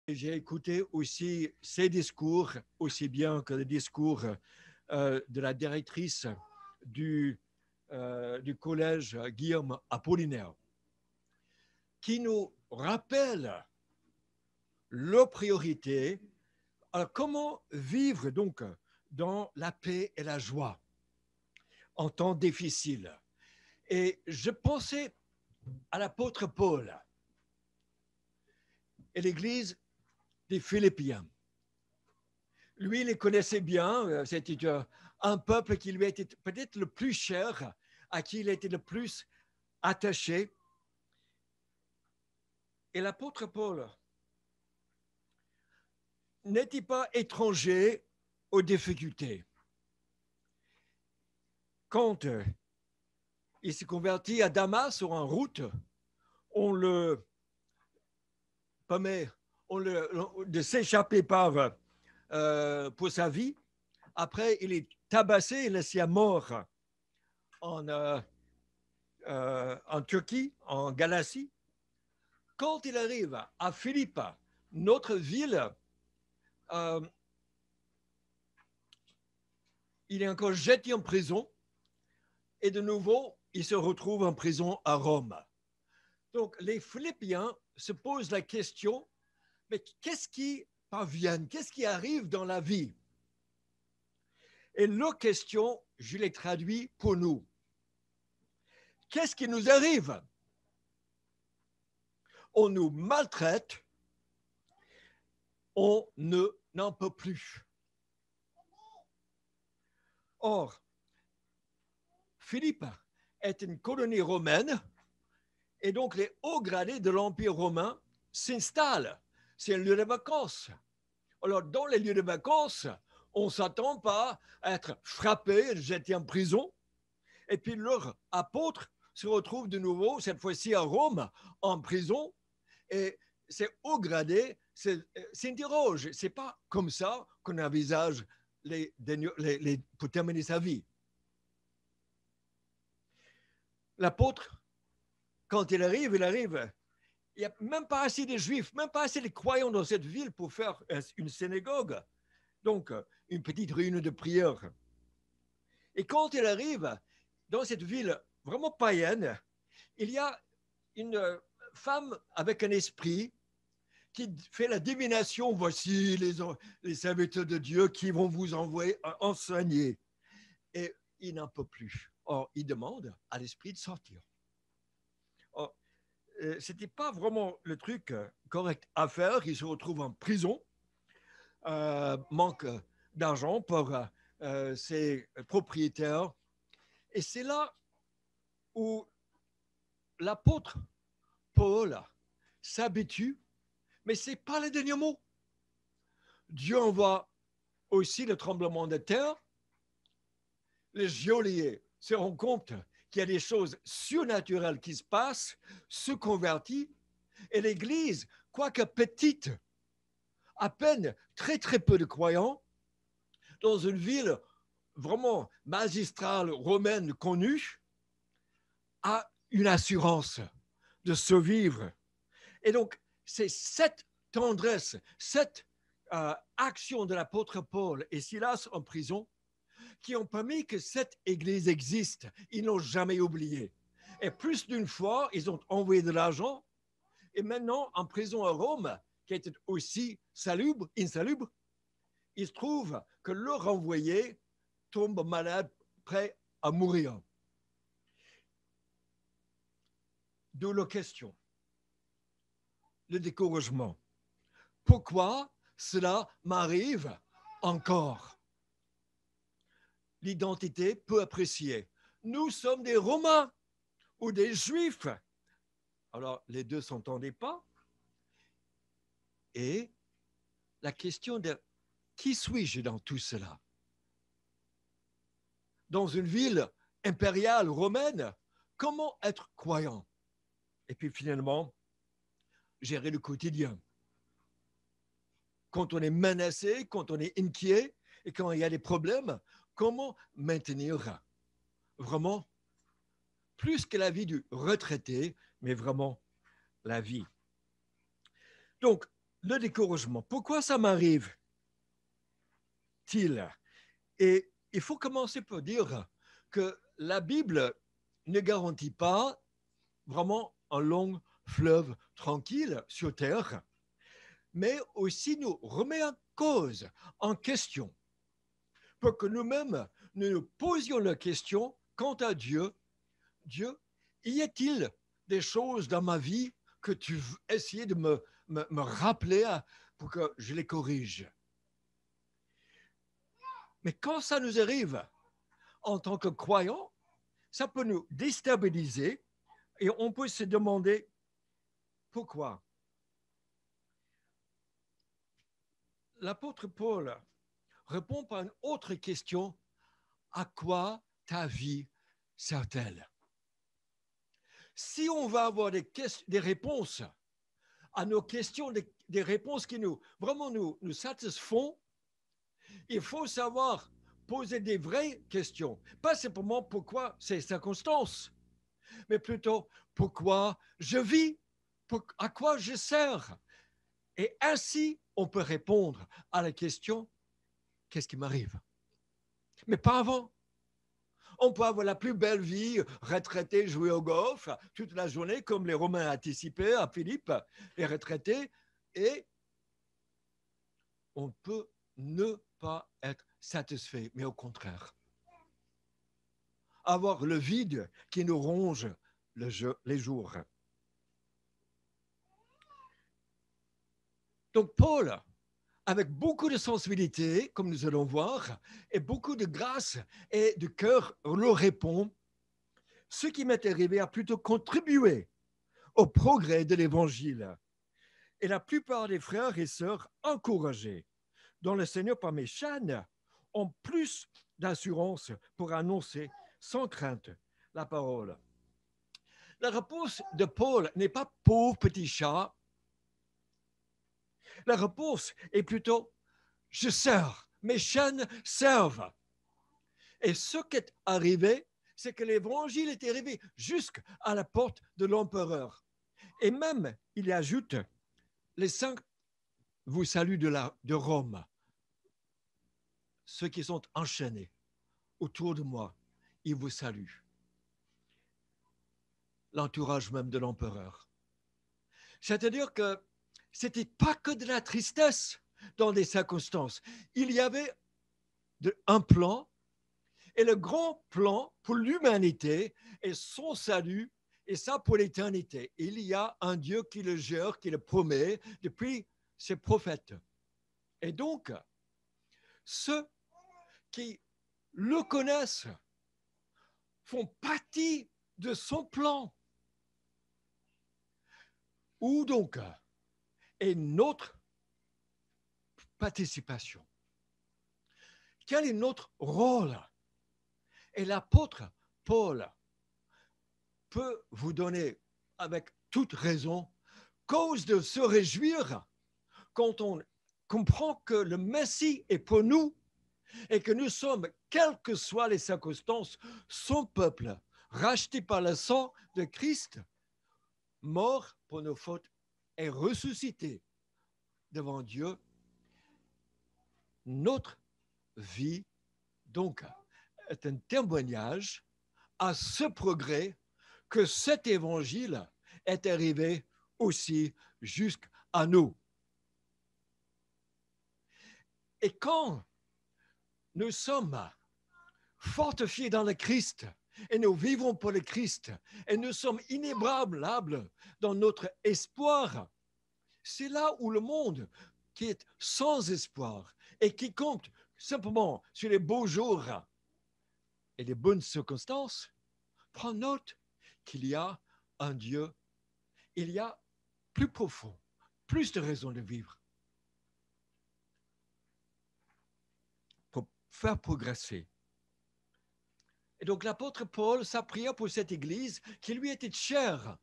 J'ai écouté aussi ces discours, aussi bien que le discours de la directrice du collège Guillaume Apollinaire, qui nous rappelle leur priorité. Alors, comment vivre donc dans la paix et la joie en temps difficile? Et je pensais à l'apôtre Paul et l'église des Philippiens. Lui, il les connaissait bien. C'était un peuple qui lui était peut-être le plus cher, à qui il était le plus attaché. Et l'apôtre Paul n'était pas étranger aux difficultés. Quand il s'est converti à Damas sur en route, on le permet de s'échapper pour sa vie. Après, il est tabassé et laissé à mort en Turquie, en Galatie. Quand il arrive à Philippe, notre ville, euh, il est encore jeté en prison et de nouveau, il se retrouve en prison à Rome. Donc, les Philippiens se posent la question, mais qu'est-ce qui parvient, qu'est-ce qui arrive dans la vie? Et leur question, je les traduis pour nous. Qu'est-ce qui nous arrive? On nous maltraite, on n'en peut plus. Or, Philippe est une colonie romaine et donc les hauts gradés de l'Empire romain s'installent. C'est un lieu de vacances. Alors, dans les lieux de vacances, on ne s'attend pas à être frappé, jeté en prison. Et puis, leur apôtre se retrouve de nouveau, cette fois-ci à Rome, en prison. Et ces hauts gradés s'interrogent. Ce n'est pas comme ça qu'on envisage pour terminer sa vie. L'apôtre, quand il arrive, il n'y a même pas assez de juifs, même pas assez de croyants dans cette ville pour faire une synagogue. Donc, une petite réunion de prière. Et quand il arrive dans cette ville vraiment païenne, il y a une femme avec un esprit qui fait la divination. Voici les serviteurs de Dieu qui vont vous envoyer enseigner. Et il n'en peut plus. Or, il demande à l'esprit de sortir. Or, ce n'était pas vraiment le truc correct à faire. Il se retrouve en prison, manque d'argent pour ses propriétaires. Et c'est là où l'apôtre Paul s'habitue, mais ce n'est pas le dernier mot. Dieu envoie aussi le tremblement de terre. Les geôliers se rendent compte qu'il y a des choses surnaturelles qui se passent, se convertit, et l'Église, quoique petite, à peine très très peu de croyants, dans une ville vraiment magistrale romaine connue, a une assurance de survivre. Et donc, c'est cette tendresse, cette action de l'apôtre Paul et Silas en prison qui ont permis que cette église existe. Ils n'ont jamais oublié. Et plus d'une fois, ils ont envoyé de l'argent. Et maintenant, en prison à Rome, qui était aussi insalubre, il se trouve que leur envoyé tombe malade, prêt à mourir. D'où la question, le découragement. Pourquoi cela m'arrive encore? L'identité peu appréciée. Nous sommes des Romains ou des Juifs. Alors, les deux ne s'entendaient pas. Et la question de qui suis-je dans tout cela? Dans une ville impériale romaine, comment être croyant? Et puis finalement, gérer le quotidien. Quand on est menacé, quand on est inquiet et quand il y a des problèmes, comment maintenir vraiment plus que la vie du retraité, mais vraiment la vie. Donc, le découragement. Pourquoi ça m'arrive-t-il? Et il faut commencer par dire que la Bible ne garantit pas vraiment un long fleuve tranquille sur terre, mais aussi nous remet en cause, en question, pour que nous-mêmes nous posions la question quant à Dieu. Dieu, y a-t-il des choses dans ma vie que tu essayais de me rappeler pour que je les corrige? Mais quand ça nous arrive en tant que croyants, ça peut nous déstabiliser et on peut se demander pourquoi. L'apôtre Paul répond par une autre question. À quoi ta vie sert-elle? Si on va avoir des réponses à nos questions, des réponses qui vraiment nous satisfont, il faut savoir poser des vraies questions. Pas simplement pourquoi ces circonstances, mais plutôt pourquoi je vis, à quoi je sers. Et ainsi, on peut répondre à la question, qu'est-ce qui m'arrive? Mais pas avant. On peut avoir la plus belle vie, retraité, jouer au golf toute la journée, comme les Romains anticipaient à Philippe, les retraités, et on peut ne pas être satisfait, mais au contraire, avoir le vide qui nous ronge les jours. Donc Paul, avec beaucoup de sensibilité, comme nous allons voir, et beaucoup de grâce et de cœur, leur répond, ce qui m'est arrivé a plutôt contribué au progrès de l'Évangile. Et la plupart des frères et sœurs encouragés dans le Seigneur par mes chaînes ont plus d'assurance pour annoncer sans crainte la parole. La réponse de Paul n'est pas pauvre petit chat. La réponse est plutôt je sers, mes chaînes servent. Et ce qui est arrivé, c'est que l'évangile est arrivé jusqu'à la porte de l'empereur. Et même, il ajoute, les saints vous saluent de Rome. Ceux qui sont enchaînés autour de moi, ils vous saluent. L'entourage même de l'empereur. C'est-à-dire que c'était pas que de la tristesse dans des circonstances. Il y avait un plan, et le grand plan pour l'humanité est son salut, et ça pour l'éternité. Il y a un Dieu qui le gère, qui le promet depuis ses prophètes. Et donc, ceux qui le connaissent font partie de son plan. Où donc est notre participation? Quel est notre rôle? Et l'apôtre Paul peut vous donner, avec toute raison, cause de se réjouir quand on comprend que le Messie est pour nous et que nous sommes, quelles que soient les circonstances, son peuple, racheté par le sang de Christ, mort pour nos fautes et ressuscité devant Dieu. Notre vie, donc, est un témoignage à ce progrès que cet évangile est arrivé aussi jusqu'à nous. Et quand nous sommes fortifiés dans le Christ et nous vivons pour le Christ et nous sommes inébranlables dans notre espoir, c'est là où le monde qui est sans espoir et qui compte simplement sur les beaux jours et les bonnes circonstances prend note qu'il y a un Dieu, il y a plus profond, plus de raisons de vivre pour faire progresser. Et donc l'apôtre Paul, sa prière pour cette église qui lui était chère,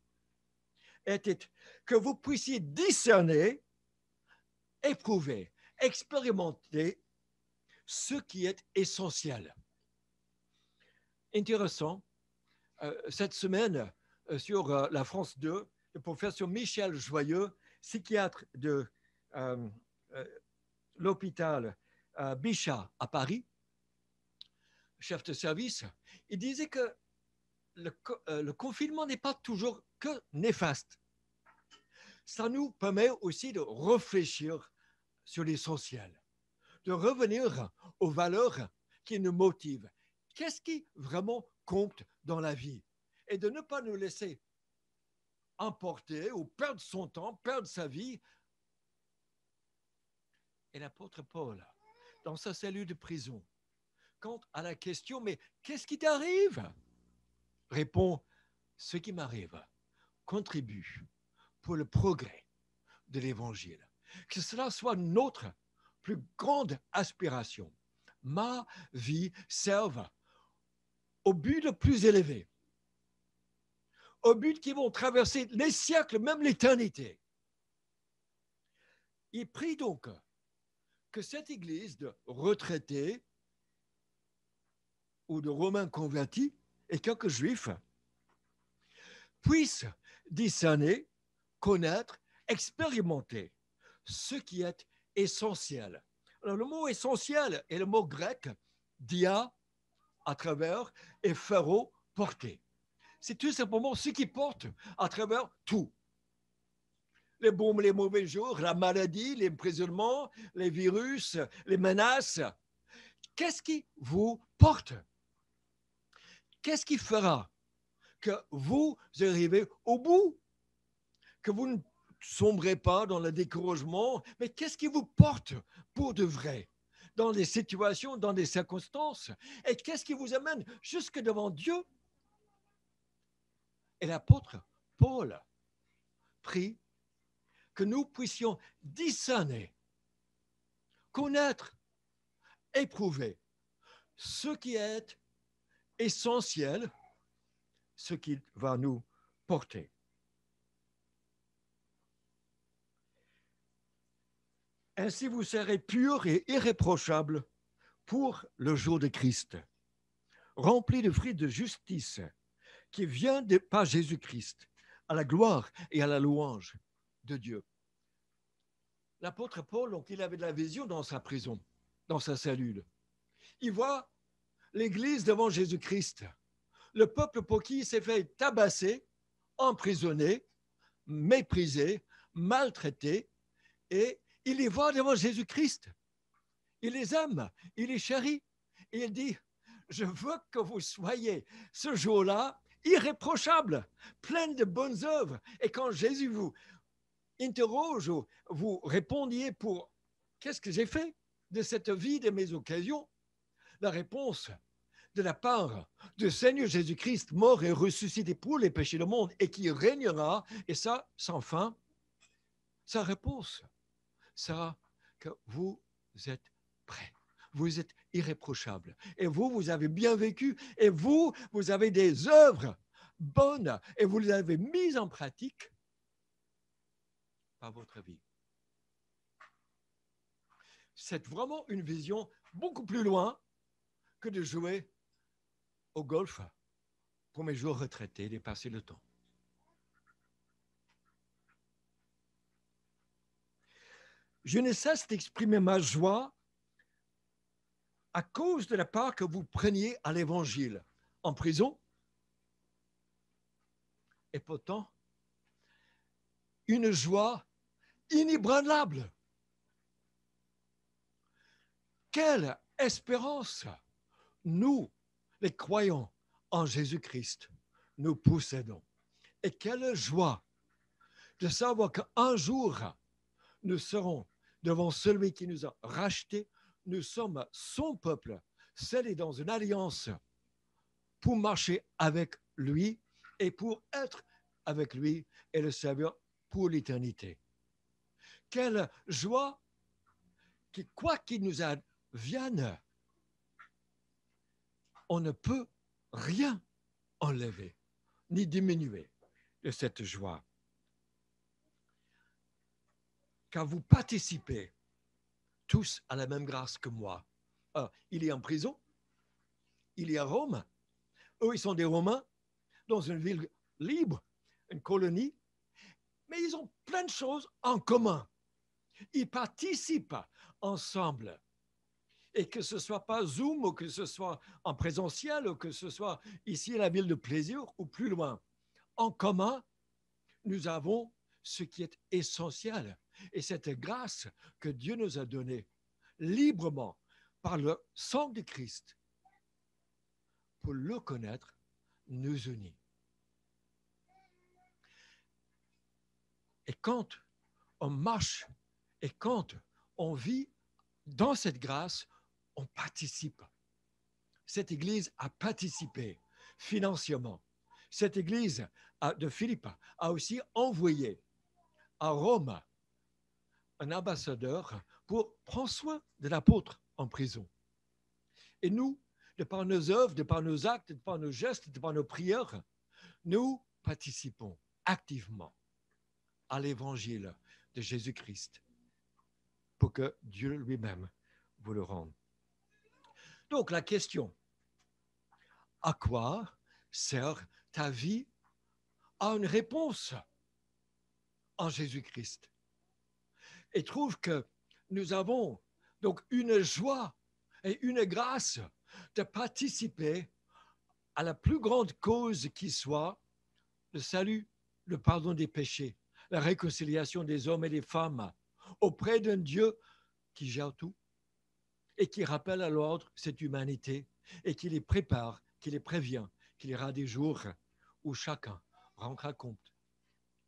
était que vous puissiez discerner, éprouver, expérimenter ce qui est essentiel. Intéressant, cette semaine, sur la France 2, le professeur Michel Joyeux, psychiatre de euh, euh, l'hôpital Bichat à Paris, chef de service, il disait que le confinement n'est pas toujours que néfaste. Ça nous permet aussi de réfléchir sur l'essentiel, de revenir aux valeurs qui nous motivent. Qu'est-ce qui vraiment compte dans la vie? Et de ne pas nous laisser emporter ou perdre son temps, perdre sa vie. Et l'apôtre Paul, dans sa cellule de prison, quant à la question, mais qu'est-ce qui t'arrive? Répond, ce qui m'arrive contribue pour le progrès de l'Évangile. Que cela soit notre plus grande aspiration. Ma vie serve au but le plus élevé, au but qui vont traverser les siècles, même l'éternité. Il prie donc que cette église de retraités ou de Romains convertis et quelques Juifs puissent discerner, connaître, expérimenter ce qui est essentiel. Alors, le mot essentiel est le mot grec dia, à travers, et pharo, porter. C'est tout simplement ce qui porte à travers tout. Les bons, les mauvais jours, la maladie, l'emprisonnement, les virus, les menaces. Qu'est-ce qui vous porte? Qu'est-ce qui fera que vous arrivez au bout? Que vous ne sombrez pas dans le découragement, mais qu'est-ce qui vous porte pour de vrai dans des situations, dans des circonstances? Et qu'est-ce qui vous amène jusque devant Dieu? Et l'apôtre Paul prie que nous puissions discerner, connaître, éprouver ce qui est essentiel, ce qui va nous porter. Ainsi vous serez purs et irréprochables pour le jour de Christ, remplis de fruits de justice qui vient par Jésus-Christ, à la gloire et à la louange de Dieu. L'apôtre Paul, donc, il avait de la vision dans sa prison, dans sa cellule. Il voit l'Église devant Jésus-Christ, le peuple pour qui il s'est fait tabasser, emprisonner, méprisé, maltraité, et il les voit devant Jésus-Christ. Il les aime, il les chérit. Et il dit, je veux que vous soyez ce jour-là irréprochable, plein de bonnes œuvres. Et quand Jésus vous interroge ou vous répondiez pour qu'est-ce que j'ai fait de cette vie, de mes occasions, la réponse de la part du Seigneur Jésus-Christ, mort et ressuscité pour les péchés du monde et qui régnera, et ça sans fin, sa réponse sera que vous êtes prêts. Vous êtes irréprochables. Et vous, vous avez bien vécu. Et vous, vous avez des œuvres bonnes. Et vous les avez mises en pratique par votre vie. C'est vraiment une vision beaucoup plus loin que de jouer au golf pour mes jours retraités, de passer le temps. Je ne cesse d'exprimer ma joie à cause de la part que vous preniez à l'Évangile en prison. Et pourtant, une joie inébranlable. Quelle espérance nous, les croyants en Jésus-Christ, nous possédons. Et quelle joie de savoir qu'un jour, nous serons devant celui qui nous a rachetés. Nous sommes son peuple, scellés dans une alliance pour marcher avec lui et pour être avec lui et le servir pour l'éternité. Quelle joie que quoi qu'il nous advienne, on ne peut rien enlever ni diminuer de cette joie. Car vous participez tous à la même grâce que moi. Alors, il est en prison, il est à Rome, eux ils sont des Romains, dans une ville libre, une colonie, mais ils ont plein de choses en commun. Ils participent ensemble. Et que ce ne soit pas Zoom, ou que ce soit en présentiel, ou que ce soit ici à la ville de plaisir, ou plus loin. En commun, nous avons ce qui est essentiel. Et cette grâce que Dieu nous a donnée librement par le sang de Christ, pour le connaître, nous unit. Et quand on marche et quand on vit dans cette grâce, on participe. Cette Église a participé financièrement. Cette Église de Philippe a aussi envoyé à Rome un ambassadeur pour prendre soin de l'apôtre en prison. Et nous, de par nos œuvres, de par nos actes, de par nos gestes, de par nos prières, nous participons activement à l'évangile de Jésus-Christ pour que Dieu lui-même vous le rende. Donc la question, à quoi sert ta vie, a une réponse en Jésus-Christ. Et trouve que nous avons donc une joie et une grâce de participer à la plus grande cause qui soit, le salut, le pardon des péchés, la réconciliation des hommes et des femmes auprès d'un Dieu qui gère tout et qui rappelle à l'ordre cette humanité et qui les prépare, qui les prévient qu'il y aura des jours où chacun rendra compte.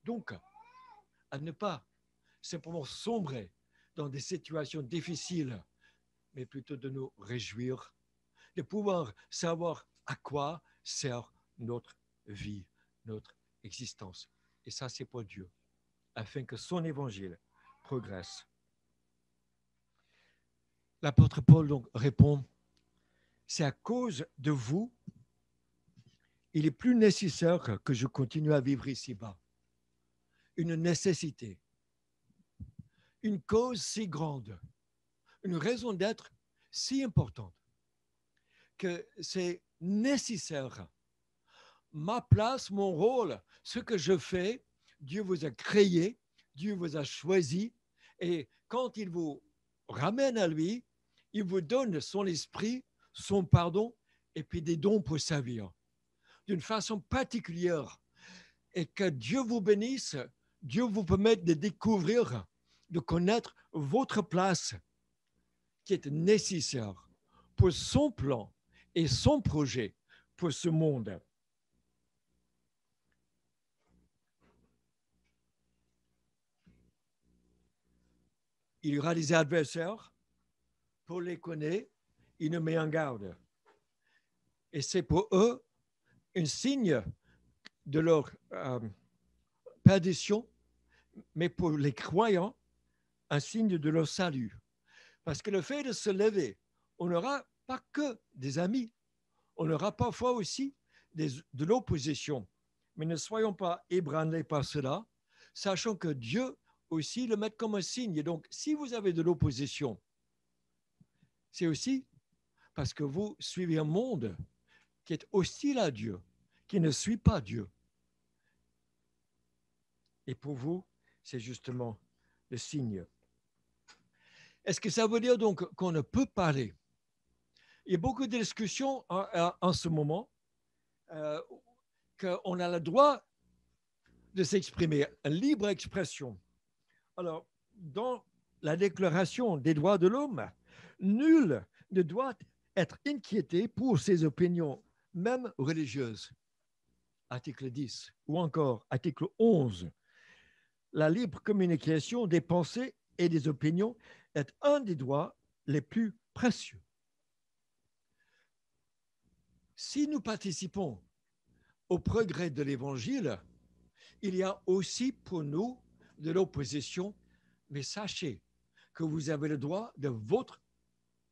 Donc, à ne pas simplement sombrer dans des situations difficiles, mais plutôt de nous réjouir, de pouvoir savoir à quoi sert notre vie, notre existence. Et ça, c'est pour Dieu, afin que son évangile progresse. L'apôtre Paul donc répond, c'est à cause de vous, il est plus nécessaire que je continue à vivre ici-bas. Une nécessité, une cause si grande, une raison d'être si importante que c'est nécessaire. Ma place, mon rôle, ce que je fais, Dieu vous a créé, Dieu vous a choisi, et quand il vous ramène à lui, il vous donne son esprit, son pardon, et puis des dons pour servir d'une façon particulière. Et que Dieu vous bénisse, Dieu vous permette de découvrir, de connaître votre place qui est nécessaire pour son plan et son projet pour ce monde. Il y aura des adversaires, pour les connaître, il nous met en garde. Et c'est pour eux un signe de leur perdition, mais pour les croyants, un signe de leur salut. Parce que le fait de se lever, on n'aura pas que des amis, on aura parfois aussi de l'opposition. Mais ne soyons pas ébranlés par cela, sachant que Dieu aussi le met comme un signe. Donc, si vous avez de l'opposition, c'est aussi parce que vous suivez un monde qui est hostile à Dieu, qui ne suit pas Dieu. Et pour vous, c'est justement le signe. Est-ce que ça veut dire donc qu'on ne peut parler? Il y a beaucoup de discussions en ce moment, qu'on a le droit de s'exprimer, une libre expression. Alors, dans la Déclaration des droits de l'homme, nul ne doit être inquiété pour ses opinions, même religieuses. Article 10, ou encore article 11. La libre communication des pensées et des opinions est un des droits les plus précieux. Si nous participons au progrès de l'Évangile, il y a aussi pour nous de l'opposition, mais sachez que vous avez le droit de votre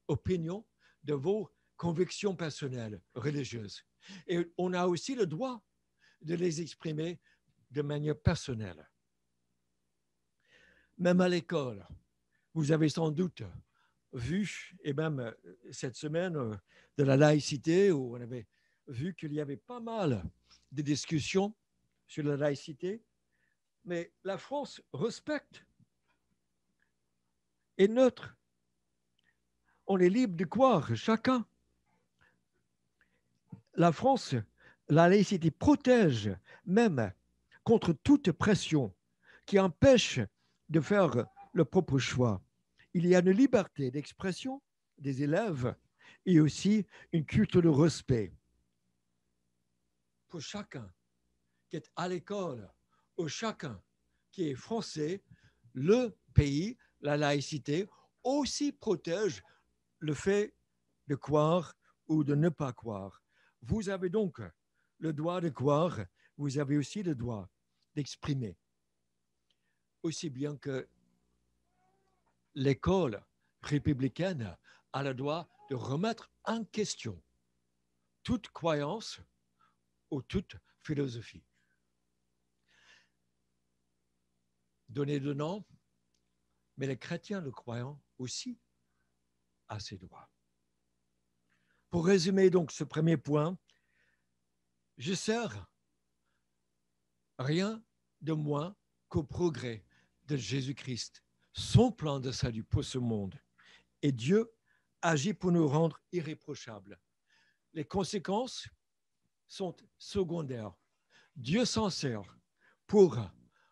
opinion, de vos convictions personnelles, religieuses. Et on a aussi le droit de les exprimer de manière personnelle. Même à l'école, vous avez sans doute vu, et même cette semaine, de la laïcité, où on avait vu qu'il y avait pas mal de discussions sur la laïcité, mais la France respecte est neutre. On est libre de croire, chacun. La France, la laïcité protège même contre toute pression qui empêche de faire le propre choix. Il y a une liberté d'expression des élèves et aussi une culture de respect pour chacun qui est à l'école ou chacun qui est français. Le pays, la laïcité aussi protège le fait de croire ou de ne pas croire. Vous avez donc le droit de croire, vous avez aussi le droit d'exprimer. Aussi bien que l'école républicaine a le droit de remettre en question toute croyance ou toute philosophie. Donner de nom, mais les chrétiens, le croyant aussi, a ses droits. Pour résumer donc ce premier point, je sers rien de moins qu'au progrès de Jésus-Christ, son plan de salut pour ce monde. Et Dieu agit pour nous rendre irréprochables. Les conséquences sont secondaires. Dieu s'en sert pour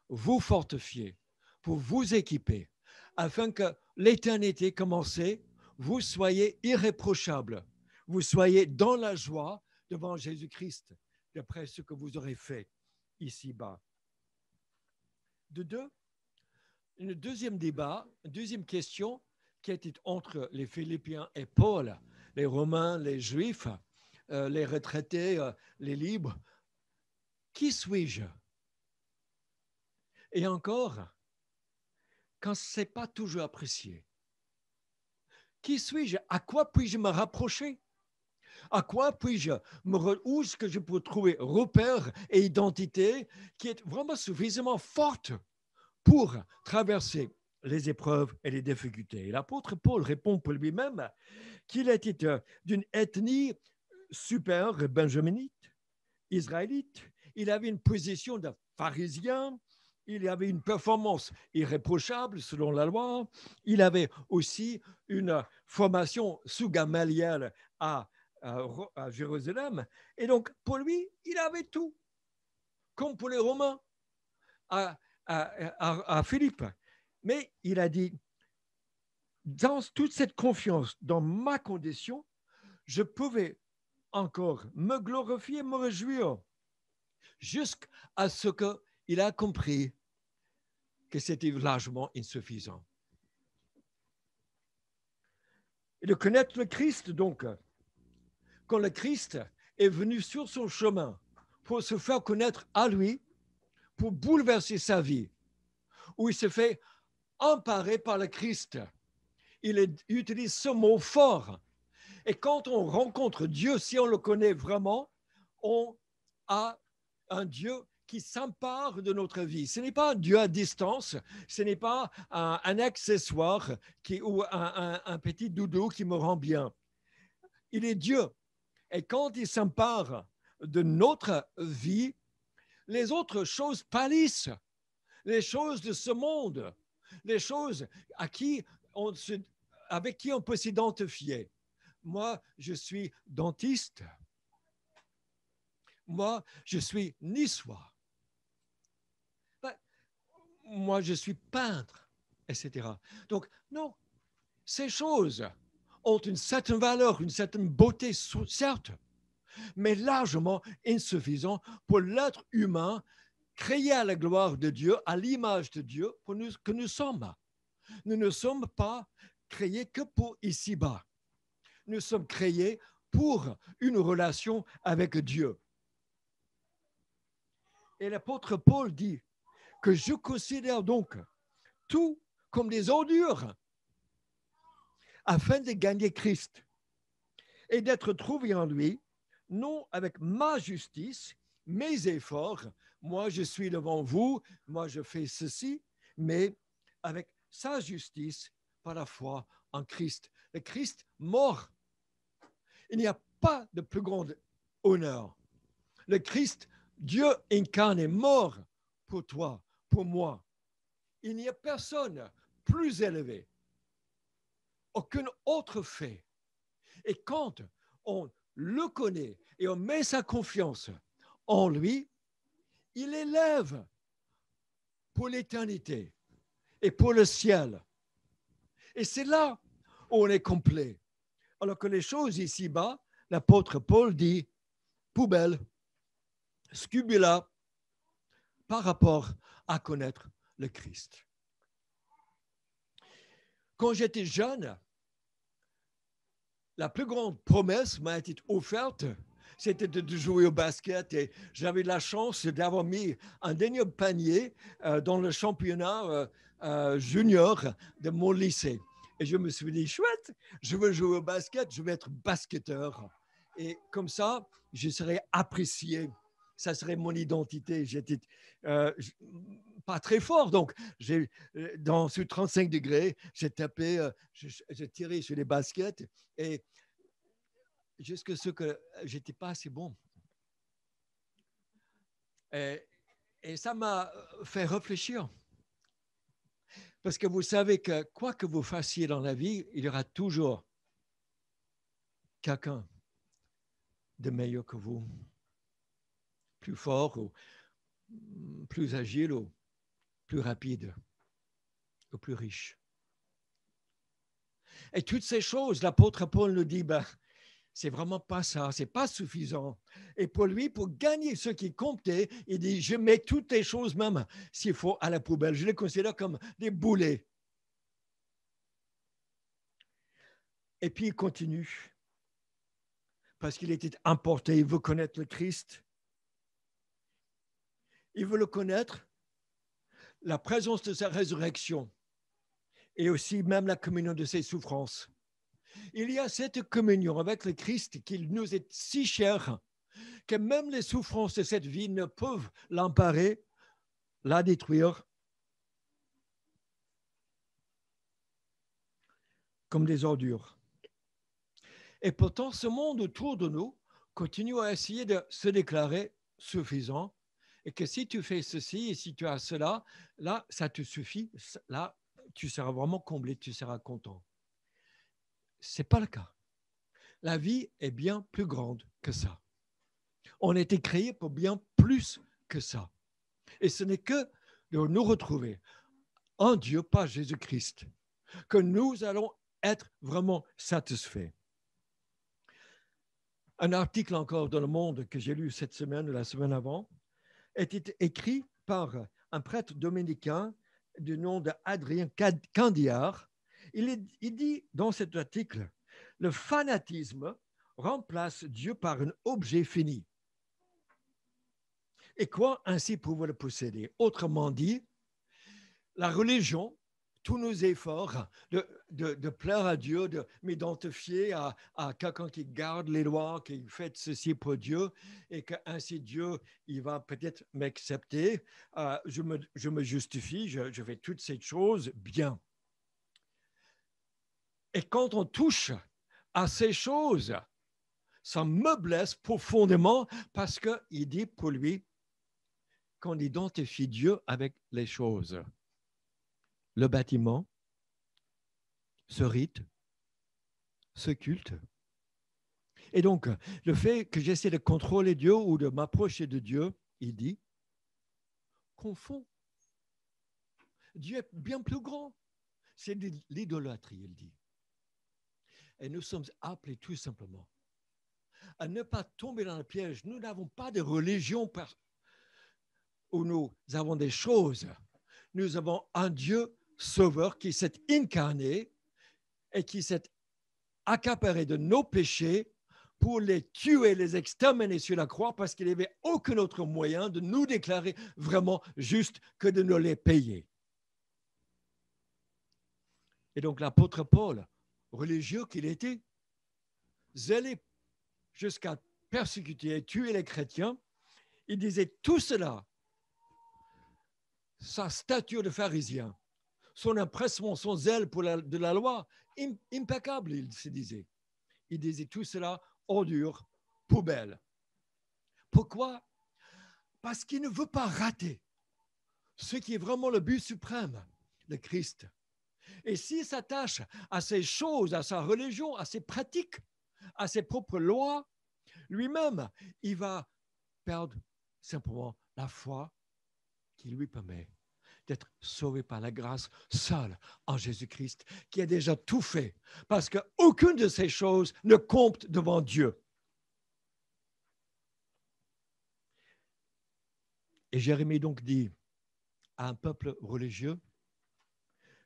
vous fortifier, pour vous équiper, afin que l'éternité commencée, vous soyez irréprochables, vous soyez dans la joie devant Jésus-Christ, d'après ce que vous aurez fait ici-bas. De deux, une deuxième débat, une deuxième question qui était entre les Philippiens et Paul, les Romains, les Juifs, les retraités, les libres. Qui suis-je? Et encore, quand ce n'est pas toujours apprécié. Qui suis-je? À quoi puis-je me rapprocher? À quoi puis-je où est-ce que je peux trouver repère et identité qui est vraiment suffisamment forte pour traverser les épreuves et les difficultés? Et l'apôtre Paul répond pour lui-même qu'il était d'une ethnie super benjaminite, israélite. Il avait une position de pharisien. Il avait une performance irréprochable selon la loi. Il avait aussi une formation sous Gamaliel à Jérusalem. Et donc, pour lui, il avait tout, comme pour les Romains à Philippe. Mais il a dit, dans toute cette confiance dans ma condition, je pouvais encore me glorifier, me réjouir, jusqu'à ce qu'il a compris que c'était largement insuffisant. Et de connaître le Christ, donc, quand le Christ est venu sur son chemin pour se faire connaître à lui, pour bouleverser sa vie, où il se fait emparer par le Christ. Il utilise ce mot fort. Et quand on rencontre Dieu, si on le connaît vraiment, on a un Dieu qui s'empare de notre vie. Ce n'est pas un Dieu à distance, ce n'est pas un accessoire ou un petit doudou qui me rend bien. Il est Dieu. Et quand il s'empare de notre vie, les autres choses pâlissent. Les choses de ce monde, les choses avec qui on peut s'identifier. Moi, je suis dentiste. Moi, je suis niçois. Moi, je suis peintre, etc. Donc, non, ces choses ont une certaine valeur, une certaine beauté, certes, mais largement insuffisant pour l'être humain créé à la gloire de Dieu, à l'image de Dieu que nous sommes. Nous ne sommes pas créés que pour ici-bas. Nous sommes créés pour une relation avec Dieu. Et l'apôtre Paul dit que je considère donc tout comme des ordures afin de gagner Christ et d'être trouvé en lui, non avec ma justice, mes efforts, moi je suis devant vous, moi je fais ceci, mais avec sa justice par la foi en Christ. Le Christ mort. Il n'y a pas de plus grand honneur. Le Christ, Dieu incarné, mort pour toi, pour moi. Il n'y a personne plus élevé aucun autre fait. Et quand on le connaît et on met sa confiance en lui, il élève pour l'éternité et pour le ciel. Et c'est là où on est complet. Alors que les choses ici-bas, l'apôtre Paul dit poubelle, scubula, par rapport à connaître le Christ. Quand j'étais jeune, la plus grande promesse m'a été offerte, c'était de jouer au basket et j'avais la chance d'avoir mis un dernier panier dans le championnat junior de mon lycée. Et je me suis dit, chouette, je veux jouer au basket, je veux être basketteur. Et comme ça, je serais apprécié. Ça serait mon identité. J'étais pas très fort, donc dans ce 35 degrés, j'ai tapé, j'ai tiré sur les baskets et jusqu'à ce que j'étais pas assez bon. Et ça m'a fait réfléchir. Parce que vous savez que quoi que vous fassiez dans la vie, il y aura toujours quelqu'un de meilleur que vous, plus fort ou plus agile ou plus rapide ou plus riche. Et toutes ces choses, l'apôtre Paul nous dit, ben, c'est vraiment pas ça, c'est pas suffisant. Et pour lui, pour gagner ce qui comptait, il dit, je mets toutes les choses, même s'il faut, à la poubelle. Je les considère comme des boulets. Et puis il continue, parce qu'il était importé, il veut connaître le Christ. Il veut le connaître, la présence de sa résurrection et aussi même la communion de ses souffrances. Il y a cette communion avec le Christ qui nous est si cher que même les souffrances de cette vie ne peuvent l'emparer, la détruire comme des ordures. Et pourtant, ce monde autour de nous continue à essayer de se déclarer suffisant et que si tu fais ceci et si tu as cela, là, ça te suffit, là, tu seras vraiment comblé, tu seras content. Ce n'est pas le cas. La vie est bien plus grande que ça. On a été créé pour bien plus que ça. Et ce n'est que de nous retrouver en Dieu, pas Jésus-Christ, que nous allons être vraiment satisfaits. Un article encore dans Le Monde que j'ai lu cette semaine ou la semaine avant était écrit par un prêtre dominicain du nom d'Adrien Candillard. Il dit dans cet article, le fanatisme remplace Dieu par un objet fini et croit ainsi pouvoir le posséder. Autrement dit, la religion, tous nos efforts de plaire à Dieu, de m'identifier à quelqu'un qui garde les lois, qui fait ceci pour Dieu, et qu'ainsi Dieu, il va peut-être m'accepter, je me justifie, je fais toutes ces choses bien. Et quand on touche à ces choses, ça me blesse profondément parce qu'il dit pour lui qu'on identifie Dieu avec les choses. Le bâtiment, ce rite, ce culte. Et donc, le fait que j'essaie de contrôler Dieu ou de m'approcher de Dieu, il dit, confond. Dieu est bien plus grand. C'est de l'idolâtrie, il dit. Et nous sommes appelés tout simplement à ne pas tomber dans le piège. Nous n'avons pas de religion où nous avons des choses. Nous avons un Dieu sauveur qui s'est incarné et qui s'est accaparé de nos péchés pour les tuer, les exterminer sur la croix parce qu'il n'y avait aucun autre moyen de nous déclarer vraiment juste que de nous les payer. Et donc l'apôtre Paul, religieux qu'il était, zélé jusqu'à persécuter et tuer les chrétiens, il disait tout cela, sa stature de pharisien, son empressement, son zèle pour de la loi, impeccable, il se disait. Il disait tout cela, ordure, poubelle. Pourquoi? Parce qu'il ne veut pas rater ce qui est vraiment le but suprême, le Christ. Et s'il s'attache à ces choses, à sa religion, à ses pratiques, à ses propres lois, lui-même, il va perdre simplement la foi qui lui permet d'être sauvé par la grâce seule en Jésus-Christ, qui a déjà tout fait, parce qu'aucune de ces choses ne compte devant Dieu. Et Jérémie donc dit à un peuple religieux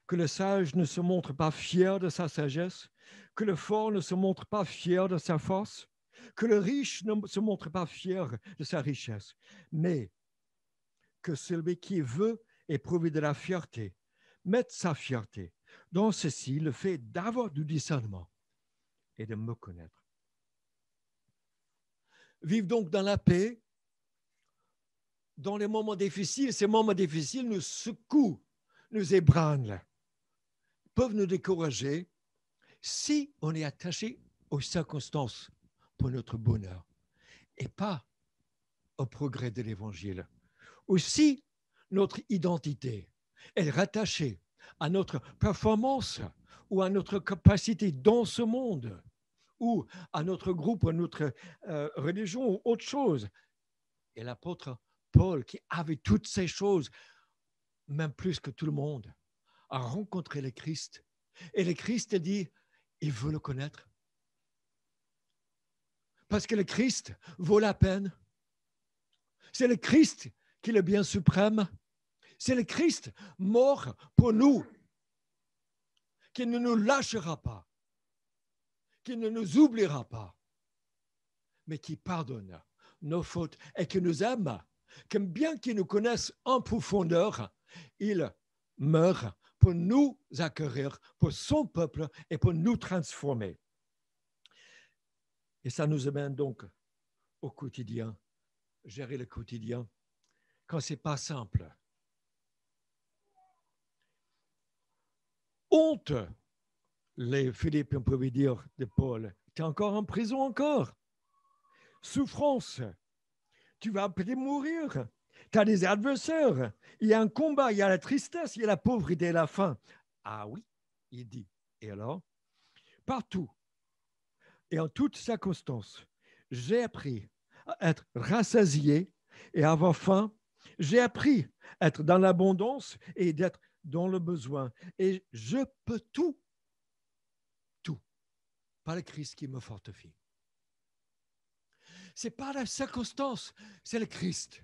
que le sage ne se montre pas fier de sa sagesse, que le fort ne se montre pas fier de sa force, que le riche ne se montre pas fier de sa richesse, mais que celui qui veut éprouver de la fierté mette sa fierté dans ceci, le fait d'avoir du discernement et de me connaître. Vive donc dans la paix. Dans les moments difficiles, ces moments difficiles nous secouent, nous ébranlent, peuvent nous décourager si on est attaché aux circonstances pour notre bonheur et pas au progrès de l'Évangile. Ou si notre identité est rattachée à notre performance ou à notre capacité dans ce monde ou à notre groupe, à notre religion ou autre chose. Et l'apôtre Paul, qui avait toutes ces choses, même plus que tout le monde, a rencontré le Christ. Et le Christ a dit, il veut le connaître. Parce que le Christ vaut la peine. C'est le Christ qui est le bien suprême. C'est le Christ mort pour nous, qui ne nous lâchera pas, qui ne nous oubliera pas, mais qui pardonne nos fautes et qui nous aime. Que bien qu'il nous connaisse en profondeur, il meurt pour nous accueillir, pour son peuple et pour nous transformer. Et ça nous amène donc au quotidien, gérer le quotidien, quand ce n'est pas simple. Honte, les Philippiens pouvaient dire de Paul, tu es encore en prison encore. Souffrance, tu vas peut-être mourir. Tu as des adversaires. Il y a un combat, il y a la tristesse, il y a la pauvreté et la faim. Ah oui, il dit. Et alors, partout et en toutes circonstances, j'ai appris à être rassasié et à avoir faim. J'ai appris à être dans l'abondance et d'être dans le besoin. Et je peux tout par le Christ qui me fortifie. Ce n'est pas la circonstance, c'est le Christ.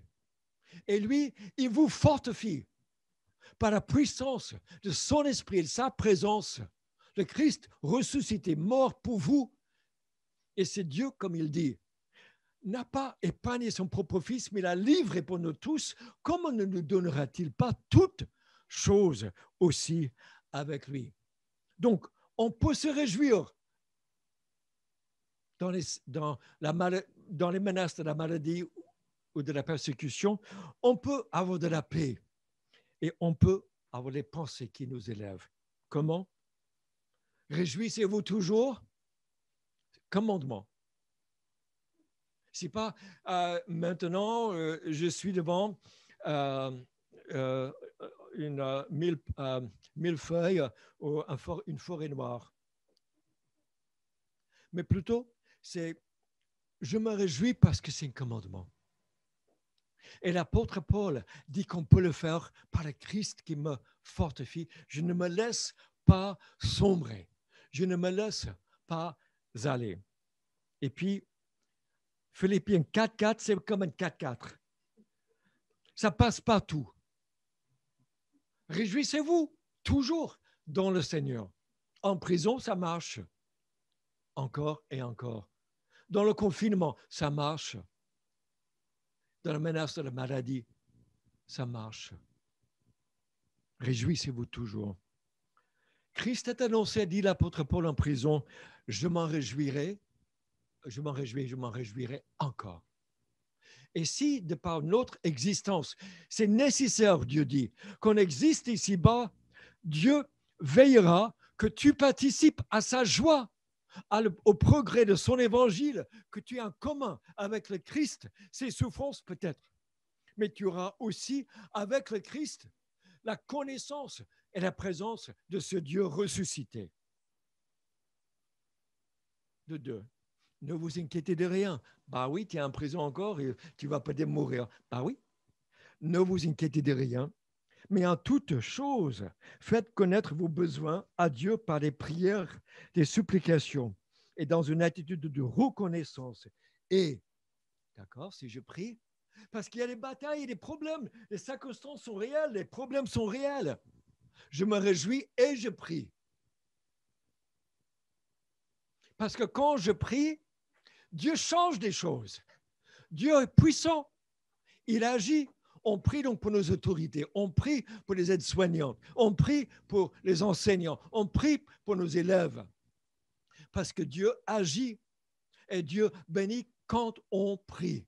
Et lui, il vous fortifie par la puissance de son esprit et de sa présence. Le Christ ressuscité, mort pour vous. Et c'est Dieu, comme il dit, n'a pas épargné son propre Fils, mais l'a livré pour nous tous. Comment ne nous donnera-t-il pas toutes choses aussi avec lui? Donc, on peut se réjouir dans les menaces de la maladie ou de la persécution. On peut avoir de la paix et on peut avoir les pensées qui nous élèvent. Comment? Réjouissez-vous toujours. Commandement. C'est pas maintenant je suis devant une millefeuille ou une forêt noire. Mais plutôt, c'est je me réjouis parce que c'est un commandement. Et l'apôtre Paul dit qu'on peut le faire par le Christ qui me fortifie. Je ne me laisse pas sombrer. Je ne me laisse pas aller. Et puis, Philippiens 4.4, c'est comme un 4.4. Ça passe partout. Réjouissez-vous toujours dans le Seigneur. En prison, ça marche. Encore et encore. Dans le confinement, ça marche. Dans la menace de la maladie, ça marche. Réjouissez-vous toujours. Christ est annoncé, dit l'apôtre Paul en prison, je m'en réjouirai encore. Et si, de par notre existence, c'est nécessaire, Dieu dit, qu'on existe ici-bas, Dieu veillera que tu participes à sa joie, au progrès de son évangile, que tu as en commun avec le Christ, ses souffrances peut-être. Mais tu auras aussi avec le Christ la connaissance et la présence de ce Dieu ressuscité. De deux, ne vous inquiétez de rien. Bah oui, tu es en prison encore et tu vas peut-être mourir. Bah oui, ne vous inquiétez de rien. Mais en toute chose, faites connaître vos besoins à Dieu par des prières, des supplications et dans une attitude de reconnaissance. Et, d'accord, si je prie, parce qu'il y a des batailles et des problèmes, les circonstances sont réelles, les problèmes sont réels. Je me réjouis et je prie. Parce que quand je prie, Dieu change des choses. Dieu est puissant. Il agit. On prie donc pour nos autorités, on prie pour les aides-soignantes, on prie pour les enseignants, on prie pour nos élèves. Parce que Dieu agit et Dieu bénit quand on prie.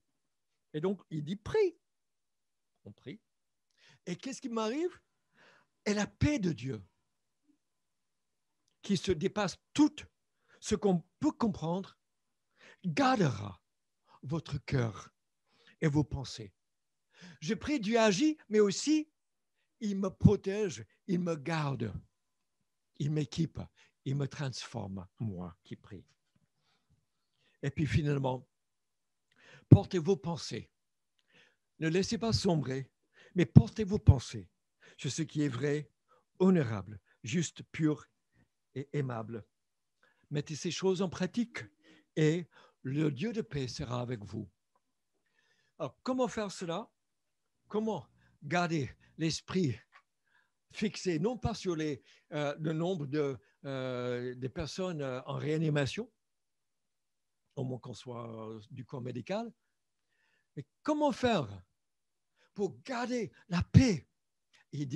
Et donc, il dit prie. On prie. Et qu'est-ce qui m'arrive? Et la paix de Dieu, qui se dépasse tout ce qu'on peut comprendre, gardera votre cœur et vos pensées. Je prie, Dieu agit, mais aussi, il me protège, il me garde, il m'équipe, il me transforme, moi qui prie. Et puis finalement, portez vos pensées. Ne laissez pas sombrer, mais portez vos pensées sur ce qui est vrai, honorable, juste, pur et aimable. Mettez ces choses en pratique et le Dieu de paix sera avec vous. Alors, comment faire cela? Comment garder l'esprit fixé, non pas sur le nombre de personnes en réanimation, au moins qu'on soit du corps médical, mais comment faire pour garder la paix et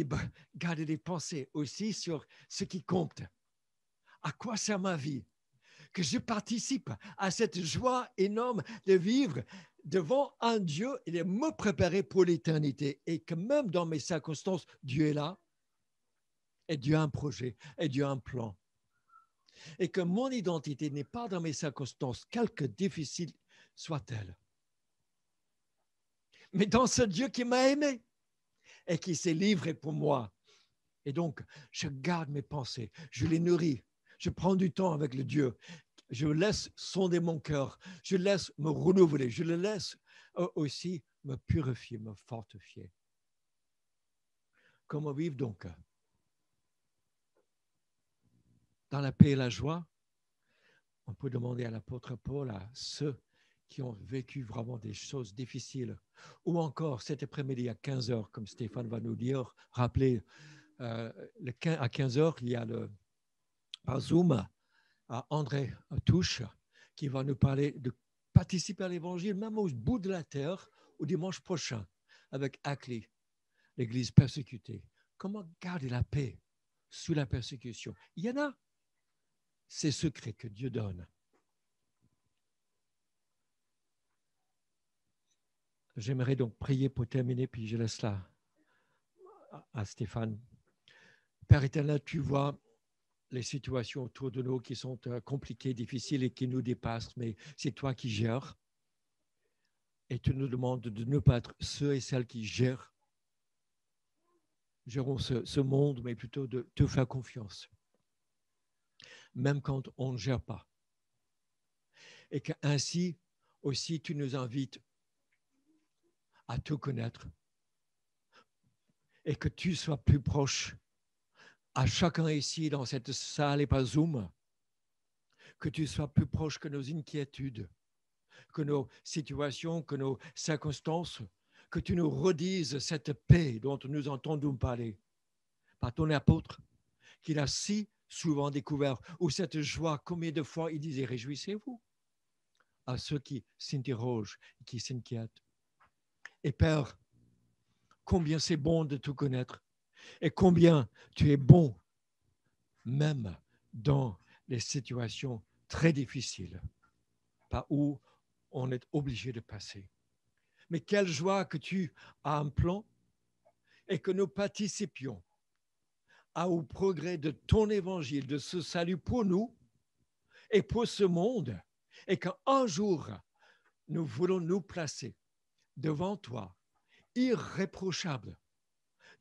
garder des pensées aussi sur ce qui compte. À quoi sert ma vie? Que je participe à cette joie énorme de vivre devant un Dieu et de me préparer pour l'éternité. Et que même dans mes circonstances, Dieu est là. Et Dieu a un projet. Et Dieu a un plan. Et que mon identité n'est pas dans mes circonstances, quelque difficile soit-elle. Mais dans ce Dieu qui m'a aimé et qui s'est livré pour moi. Et donc, je garde mes pensées, je les nourris, je prends du temps avec le Dieu, je laisse sonder mon cœur, je laisse me renouveler, je le laisse aussi me purifier, me fortifier. Comment vivre donc? Dans la paix et la joie, on peut demander à l'apôtre Paul, à ceux qui ont vécu vraiment des choses difficiles, ou encore cet après-midi à 15 heures, comme Stéphane va nous dire, rappelez, à 15 heures, il y a par Zoom, à André Touche, qui va nous parler de participer à l'évangile, même au bout de la terre, au dimanche prochain, avec Ackley, l'église persécutée. Comment garder la paix sous la persécution? Il y en a ces secrets que Dieu donne. J'aimerais donc prier pour terminer, puis je laisse là à Stéphane. Père éternel, tu vois les situations autour de nous qui sont compliquées, difficiles et qui nous dépassent, mais c'est toi qui gères. Et tu nous demandes de ne pas être ceux et celles qui gèrent ce monde, mais plutôt de te faire confiance, même quand on ne gère pas. Et qu'ainsi aussi tu nous invites à te connaître et que tu sois plus proche à chacun ici dans cette salle et pas Zoom, que tu sois plus proche que nos inquiétudes, que nos situations, que nos circonstances, que tu nous redises cette paix dont nous entendons parler par ton apôtre, qu'il a si souvent découvert, ou cette joie, combien de fois il disait, réjouissez-vous à ceux qui s'interrogent, qui s'inquiètent. Et Père, combien c'est bon de te connaître, et combien tu es bon, même dans les situations très difficiles, par où on est obligé de passer. Mais quelle joie que tu as un plan et que nous participions au progrès de ton évangile, de ce salut pour nous et pour ce monde, et qu'un jour, nous voulons nous placer devant toi, irréprochable,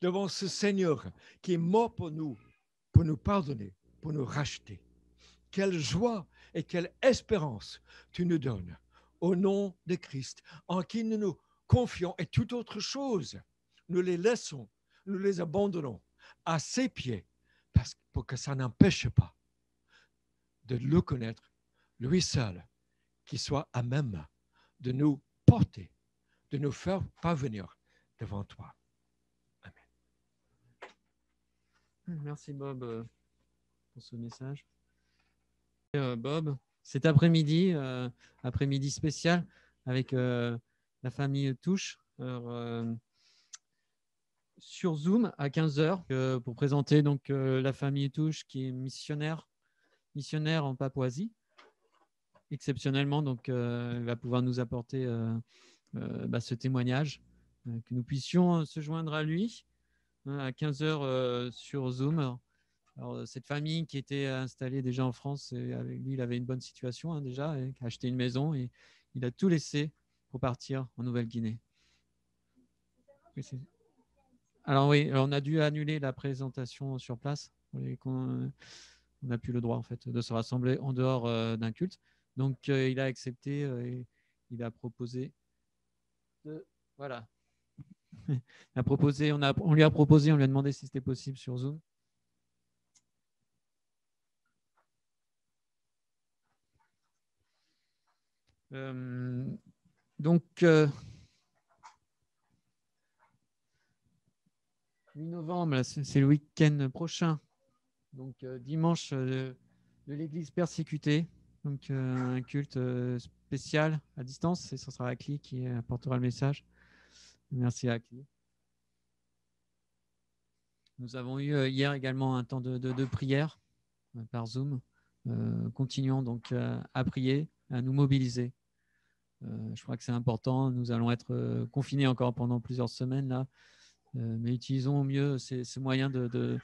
devant ce Seigneur qui est mort pour nous pardonner, pour nous racheter. Quelle joie et quelle espérance tu nous donnes au nom de Christ, en qui nous nous confions, et toute autre chose, nous les laissons, nous les abandonnons à ses pieds, pour que ça n'empêche pas de le connaître, lui seul, qui soit à même de nous porter, de nous faire parvenir devant toi. Amen. Merci Bob pour ce message. Bob, cet après-midi, après-midi spécial avec la famille Touche. Alors, sur Zoom à 15h pour présenter donc la famille Touche qui est missionnaire en Papouasie. Exceptionnellement, donc il va pouvoir nous apporter ce témoignage, que nous puissions se joindre à lui à 15h sur Zoom. Alors, cette famille qui était installée déjà en France, avec lui, il avait une bonne situation déjà, il a acheté une maison et il a tout laissé pour partir en Nouvelle-Guinée. Alors oui, on a dû annuler la présentation sur place. On n'a plus le droit en fait de se rassembler en dehors d'un culte. Donc il a accepté et il a proposé voilà. On lui a proposé, on lui a demandé si c'était possible sur Zoom. Donc 8 novembre, c'est le week-end prochain. Donc dimanche de l'église persécutée. Donc un culte spécial à distance. Et ce sera Akli qui apportera le message. Merci à Akli. Nous avons eu hier également un temps de prière par Zoom. Continuons donc à prier, à nous mobiliser. Je crois que c'est important. Nous allons être confinés encore pendant plusieurs semaines là. Mais utilisons au mieux ces moyens de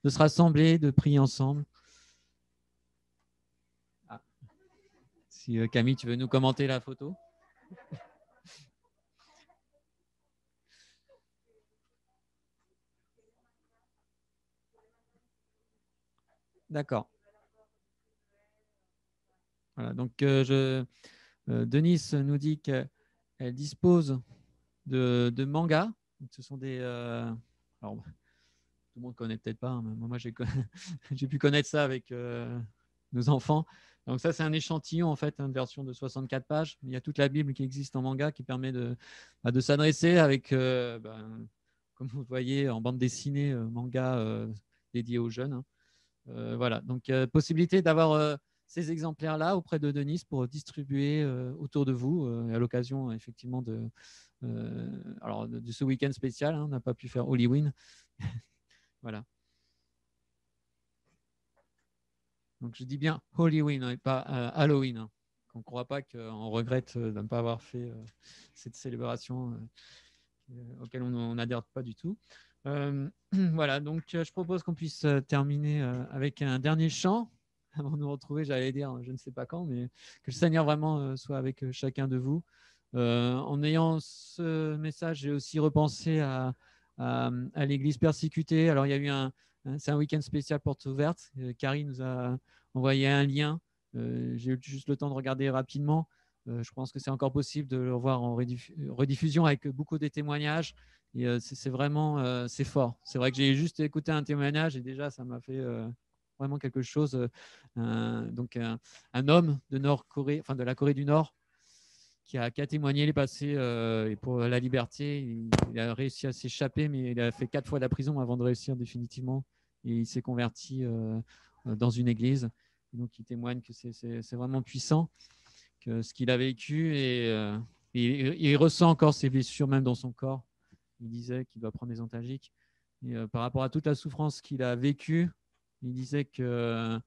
se rassembler, de prier ensemble. Ah. Si Camille, tu veux nous commenter la photo. D'accord. Voilà, donc Denis nous dit qu'elle dispose de mangas. Donc, ce sont des... alors, tout le monde ne connaît peut-être pas, hein, mais moi j'ai pu connaître ça avec nos enfants. Donc ça, c'est un échantillon, en fait, une version de 64 pages. Il y a toute la Bible qui existe en manga qui permet de s'adresser avec, comme vous le voyez, en bande dessinée, manga dédié aux jeunes. Hein. Voilà, donc possibilité d'avoir ces exemplaires-là auprès de Denise pour distribuer autour de vous à l'occasion, effectivement, de ce week-end spécial. Hein, on n'a pas pu faire Halloween. Voilà. Donc je dis bien Halloween et pas Halloween. Hein. On ne croit pas qu'on regrette de ne pas avoir fait cette célébration auquel on n'adhère pas du tout. Voilà, donc je propose qu'on puisse terminer avec un dernier chant avant de nous retrouver, j'allais dire, je ne sais pas quand, mais que le Seigneur vraiment soit avec chacun de vous. En ayant ce message, j'ai aussi repensé à l'église persécutée. Alors, il y a eu c'est un week-end spécial porte ouverte. Carrie nous a envoyé un lien. J'ai eu juste le temps de regarder rapidement. Je pense que c'est encore possible de le revoir en rediffusion avec beaucoup de témoignages. Et c'est vraiment c'est fort. C'est vrai que j'ai juste écouté un témoignage et déjà, ça m'a fait vraiment quelque chose. Donc, un homme de Nord-Corée, enfin de la Corée du Nord, qui a témoigné les passés pour la liberté. Il a réussi à s'échapper, mais il a fait 4 fois la prison avant de réussir définitivement. Et il s'est converti dans une église. Et donc, il témoigne que c'est vraiment puissant, que ce qu'il a vécu, et il ressent encore ses blessures, même dans son corps. Il disait qu'il doit prendre des antalgiques. Et par rapport à toute la souffrance qu'il a vécue, il disait que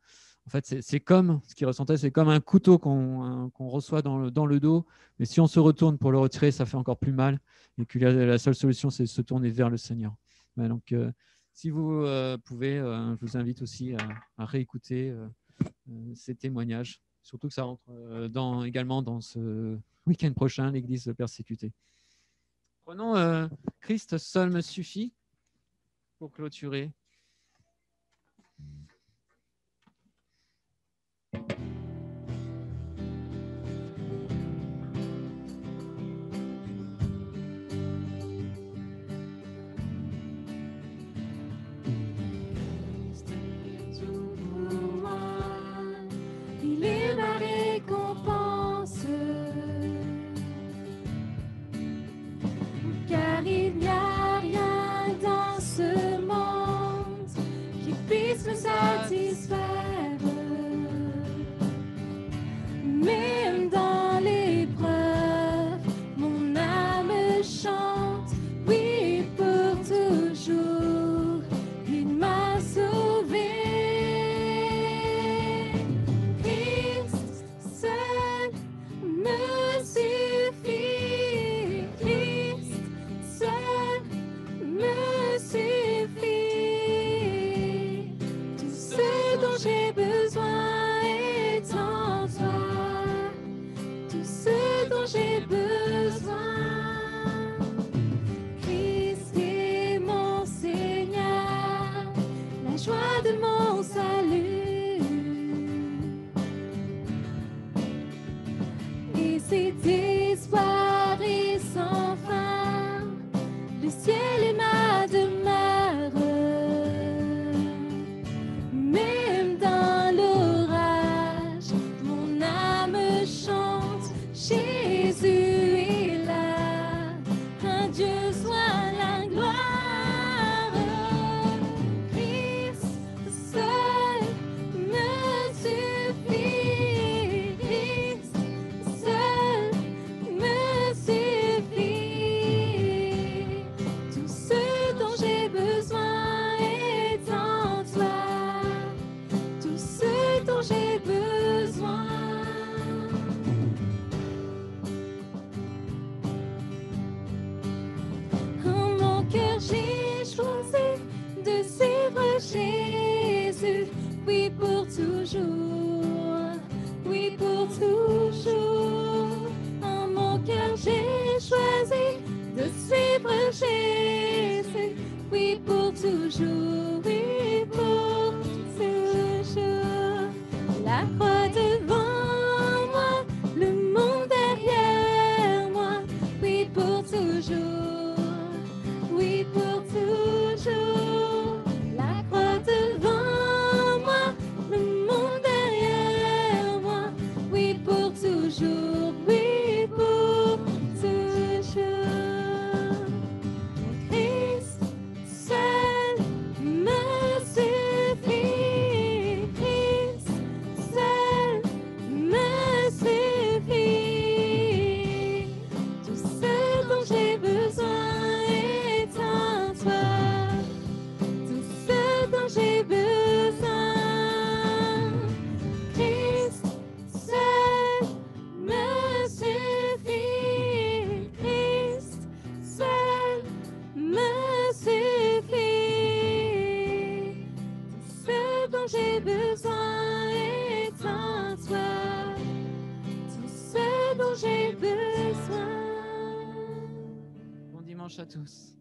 en fait, c'est comme, ce qu'il ressentait, c'est comme un couteau qu'on reçoit dans le dos, mais si on se retourne pour le retirer, ça fait encore plus mal, et que la seule solution, c'est de se tourner vers le Seigneur. Ouais, donc, si vous pouvez, je vous invite aussi à réécouter ces témoignages, surtout que ça rentre également dans ce week-end prochain, l'Église persécutée. Prenons Christ seul me suffit. pour clôturer. Il est ma récompense, car il n'y a rien dans ce monde qui puisse me satisfaire. Même dans l'épreuve, mon âme chante, oui, pour toujours, il m'a sauvé. Christ seul me suffit, Christ seul me suffit. Tout ce dont j'ai besoin est en toi, tout ce dont j'ai besoin. Christ est mon Seigneur, la joie de mon salut. Et cet espoir est sans fin, le ciel est ma demeure. Même dans l'orage, mon âme chante, Jésus est là, à Dieu soit la gloire. Christ seul me suffit, Christ seul me suffit. Tout ce dont j'ai besoin est en toi, tout ce dont j'ai besoin. En mon cœur j'ai choisi de suivre Jésus, oui pour toujours, oui pour toujours. En mon cœur j'ai choisi de suivre Jésus, oui pour toujours, oui pour toujours. La croix devant moi, le monde derrière moi, oui pour toujours, oui pour toujours. La croix devant moi, le monde derrière moi, oui pour toujours, oui pour toujours. Christ seul me suffit, Christ seul me suffit. Tout ce dont j'ai besoin est en toi, tout ce dont j'ai besoin. Christ seul me suffit, Christ seul me suffit. Tout ce dont j'ai besoin est en toi, tout ce dont j'ai besoin. Bon dimanche à tous.